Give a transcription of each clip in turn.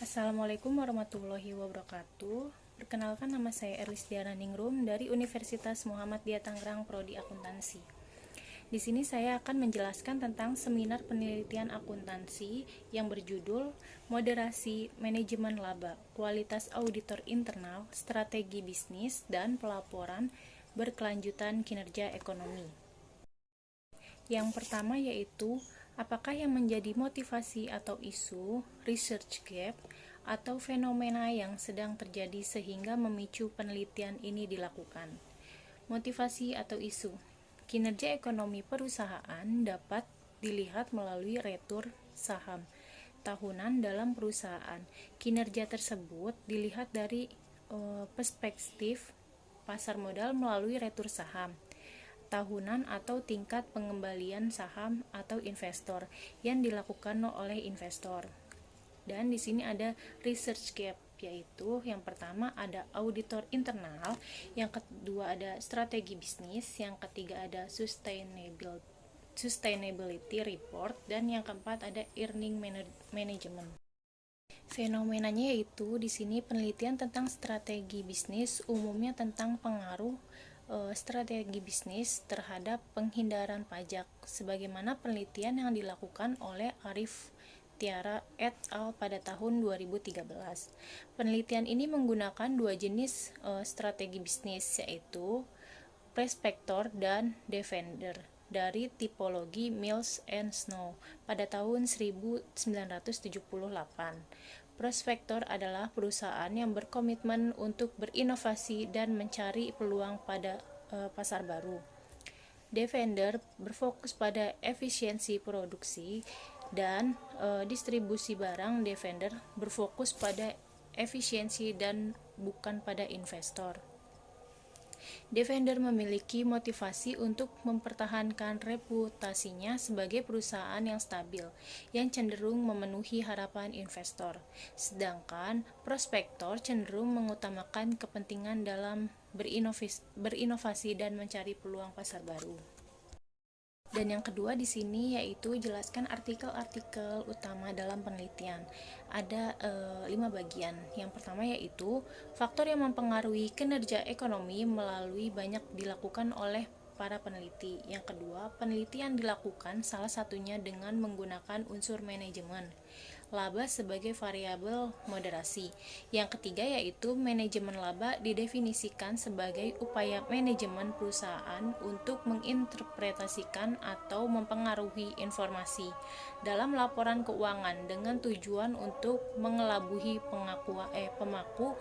Assalamualaikum warahmatullahi wabarakatuh. Perkenalkan, nama saya Erlis Diana Ningrum dari Universitas Muhammadiyah Tangerang, Prodi Akuntansi. Di sini saya akan menjelaskan tentang seminar penelitian akuntansi yang berjudul Moderasi Manajemen Laba, Kualitas Auditor Internal, Strategi Bisnis, dan Pelaporan Berkelanjutan Kinerja Ekonomi. Yang pertama yaitu, apakah yang menjadi motivasi atau isu research gap atau fenomena yang sedang terjadi sehingga memicu penelitian ini dilakukan? Motivasi atau isu. Kinerja ekonomi perusahaan dapat dilihat melalui retur saham tahunan dalam perusahaan. Kinerja tersebut dilihat dari perspektif pasar modal melalui retur saham tahunan atau tingkat pengembalian saham atau investor yang dilakukan oleh investor. Dan di sini ada research gap, yaitu yang pertama ada auditor internal, yang kedua ada strategi bisnis, yang ketiga ada sustainability report, dan yang keempat ada earning management. Fenomenanya yaitu di sini penelitian tentang strategi bisnis, umumnya tentang pengaruh strategi bisnis terhadap penghindaran pajak, sebagaimana penelitian yang dilakukan oleh Arif Tiara et al. Pada tahun 2013. Penelitian ini menggunakan dua jenis strategi bisnis, yaitu prospektor dan defender dari tipologi Mills and Snow pada tahun 1978. Prospektor adalah perusahaan yang berkomitmen untuk berinovasi dan mencari peluang pada pasar baru. Defender berfokus pada efisiensi produksi dan distribusi barang. Defender berfokus pada efisiensi dan bukan pada investor. Defender memiliki motivasi untuk mempertahankan reputasinya sebagai perusahaan yang stabil, yang cenderung memenuhi harapan investor. Sedangkan prospektor cenderung mengutamakan kepentingan dalam berinovasi dan mencari peluang pasar baru. Dan yang kedua di sini yaitu jelaskan artikel-artikel utama dalam penelitian. Ada 5 bagian. Yang pertama yaitu faktor yang mempengaruhi kinerja ekonomi melalui banyak dilakukan oleh para peneliti. Yang kedua, penelitian dilakukan salah satunya dengan menggunakan unsur manajemen laba sebagai variabel moderasi. Yang ketiga yaitu manajemen laba didefinisikan sebagai upaya manajemen perusahaan untuk menginterpretasikan atau mempengaruhi informasi dalam laporan keuangan dengan tujuan untuk mengelabuhi pemaku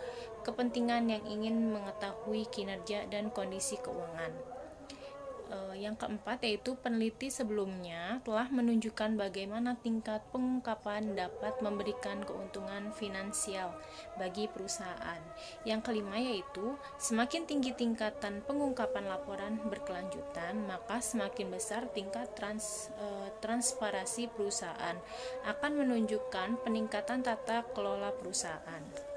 kepentingan yang ingin mengetahui kinerja dan kondisi keuangan. Yang keempat yaitu peneliti sebelumnya telah menunjukkan bagaimana tingkat pengungkapan dapat memberikan keuntungan finansial bagi perusahaan. Yang kelima yaitu semakin tinggi tingkatan pengungkapan laporan berkelanjutan, maka semakin besar tingkat transparansi perusahaan, akan menunjukkan peningkatan tata kelola perusahaan.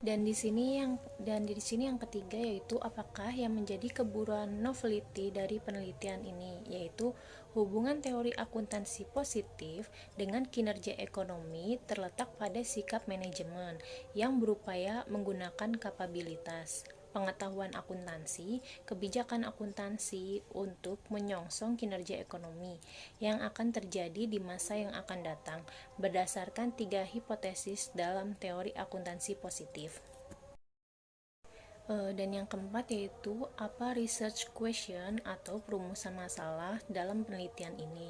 Dan di sini yang ketiga yaitu apakah yang menjadi keburuan novelty dari penelitian ini, yaitu hubungan teori akuntansi positif dengan kinerja ekonomi terletak pada sikap manajemen yang berupaya menggunakan kapabilitas, pengetahuan akuntansi, kebijakan akuntansi untuk menyongsong kinerja ekonomi yang akan terjadi di masa yang akan datang berdasarkan 3 hipotesis dalam teori akuntansi positif. Dan yang keempat yaitu apa research question atau perumusan masalah dalam penelitian ini.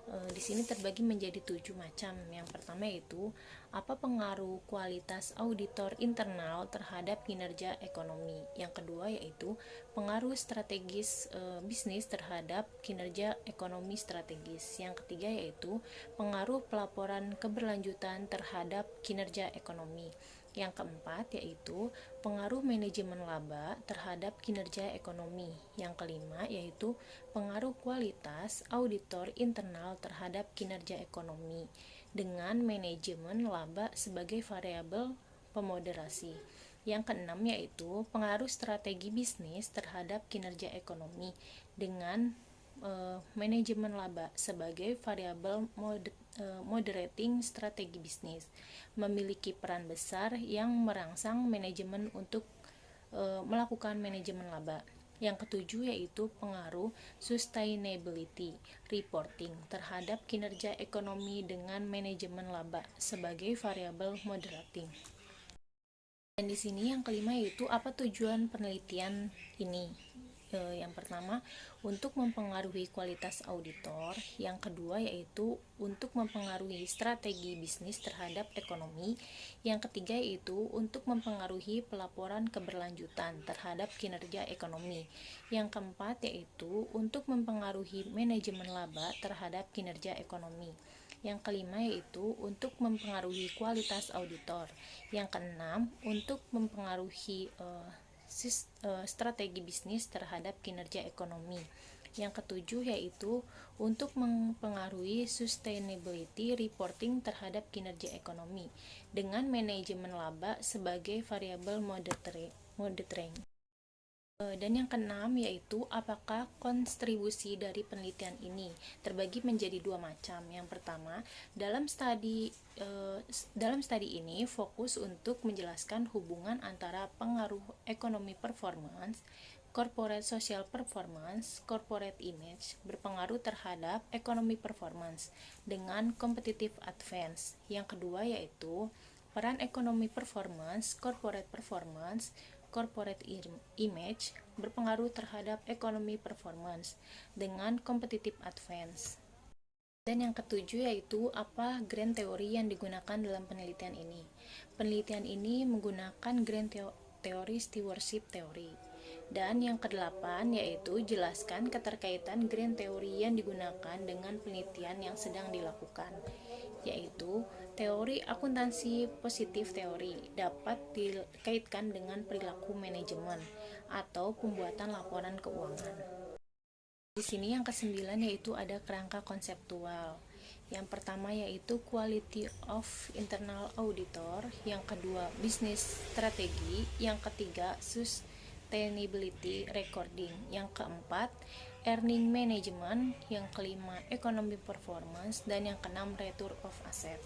Di sini terbagi menjadi 7 macam. Yang pertama yaitu apa pengaruh kualitas auditor internal terhadap kinerja ekonomi. Yang kedua yaitu pengaruh strategis bisnis terhadap kinerja ekonomi strategis. Yang ketiga yaitu pengaruh pelaporan keberlanjutan terhadap kinerja ekonomi. Yang keempat yaitu pengaruh manajemen laba terhadap kinerja ekonomi. Yang kelima yaitu pengaruh kualitas auditor internal terhadap kinerja ekonomi dengan manajemen laba sebagai variabel pemoderasi. Yang keenam yaitu pengaruh strategi bisnis terhadap kinerja ekonomi dengan manajemen laba sebagai variabel moderating strategi bisnis, memiliki peran besar yang merangsang manajemen untuk melakukan manajemen laba. Yang ketujuh yaitu pengaruh sustainability reporting terhadap kinerja ekonomi dengan manajemen laba sebagai variabel moderating. Dan di sini yang kelima yaitu apa tujuan penelitian ini? Yang pertama, untuk mempengaruhi kualitas auditor. Yang kedua yaitu untuk mempengaruhi strategi bisnis terhadap ekonomi. Yang ketiga yaitu untuk mempengaruhi pelaporan keberlanjutan terhadap kinerja ekonomi. Yang keempat yaitu untuk mempengaruhi manajemen laba terhadap kinerja ekonomi. Yang kelima yaitu untuk mempengaruhi kualitas auditor. Yang keenam untuk mempengaruhi strategi bisnis terhadap kinerja ekonomi. Yang ketujuh yaitu untuk mempengaruhi sustainability reporting terhadap kinerja ekonomi dengan manajemen laba sebagai variabel monitoring. Dan yang keenam yaitu apakah kontribusi dari penelitian ini terbagi menjadi dua macam. Yang pertama, dalam studi ini fokus untuk menjelaskan hubungan antara pengaruh ekonomi performance, corporate social performance, corporate image berpengaruh terhadap ekonomi performance dengan competitive advantage. Yang kedua yaitu peran ekonomi performance, corporate image berpengaruh terhadap ekonomi performance dengan competitive advantage. Dan yang ketujuh yaitu apa grand teori yang digunakan dalam penelitian ini. Penelitian ini menggunakan grand teori stewardship teori. Dan yang kedelapan yaitu jelaskan keterkaitan grand teori yang digunakan dengan penelitian yang sedang dilakukan, yaitu teori akuntansi positif teori dapat dikaitkan dengan perilaku manajemen atau pembuatan laporan keuangan. Di sini yang kesembilan yaitu ada kerangka konseptual. Yang pertama yaitu quality of internal auditor, yang kedua business strategi, yang ketiga sustainability recording, yang keempat earning management, yang kelima economic performance, dan yang keenam return of asset.